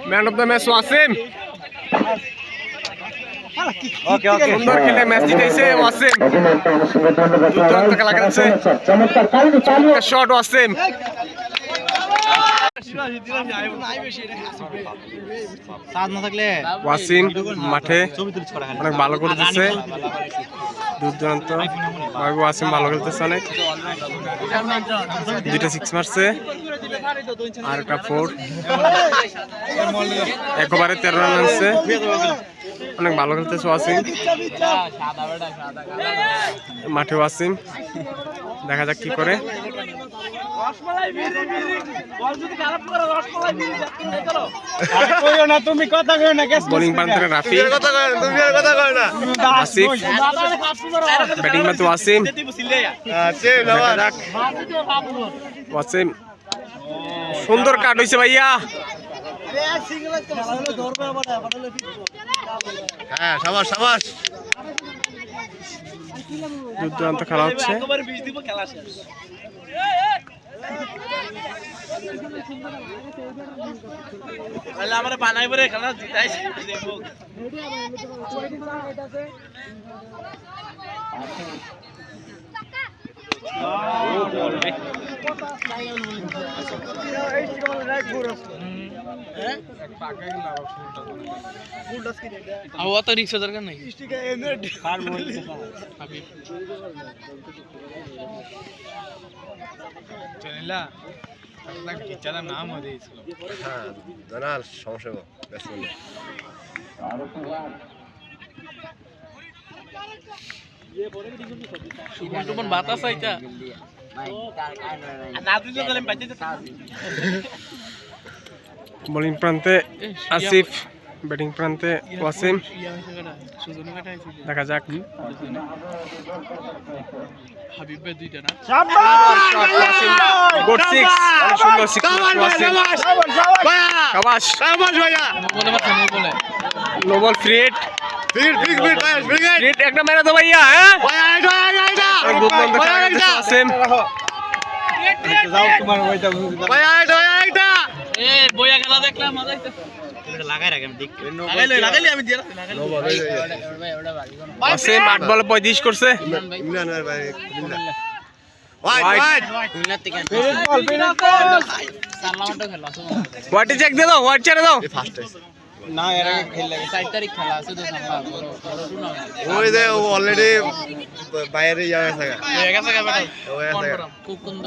Man of the match Wasim. Okay okay, সুন্দর খেলে match জিতেছে ওয়াসিম। দুর্দান্ত খেলা খেলছে, চমৎকার শট ওয়াসিম। ওয়াসিম মাঠে অনেক ভালো করে দিচ্ছে, দুর্দান্ত ওয়াসিম ভালো খেলতেছে অনেক। দুইটা 6 মারছে আর একটা 4, একবারে 13 রান আনছে। অনেক ভালো খেলতেছে ওয়াসিম মাঠে। ওয়াসিম দেখা যাক কি করে। বোলিং প্রান্তে রাফি, আসিফ, ব্যাটিং মধ্যে ওয়াসিম। ওয়াসিম সুন্দর কাট হয়েছে ভাইয়া। হ্যাঁ, সাবাস সাবাস। দুর্দান্ত খেলা হচ্ছে। तो रिक्शा दरकार नहीं नाम জানার সমস্যা बातास বোলিং প্রান্তে আসিফ, ব্যাটিং প্রান্তে ওয়াসিম। দেখা যাক। হাবিব ভাই দুইটা না, গুড 6, অনেক সুন্দর 6 ওয়াসিম। শাবাশ শাবাশ ভাইয়া, বলে মাথা নেই বলে no ball free hit. Free একটা মেরে দাও ভাইয়া। হ্যাঁ দুর্দান্ত খেলা খেলতেছে ওয়াসিম। এ বইয়া খেলা দেখলাম মজা হইছে। লাগাই রাখ, আমি দেখ লাগাইলে আমি দিয়ে ওয়াসিম 8 বলে 35 করছে। হোয়াইট চেক দিয়ে দাও, হোয়াইট ছেড়ে দাও। না এর আগে খেল লাগে 4 তারিখ খেলা আছে তো সম্ভব ওই যে অলরেডি বাইরে যাওয়া আছে। হয়ে গেছে বেটা হয়ে গেছে কনফার্ম।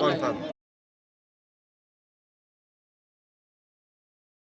কনফার্ম।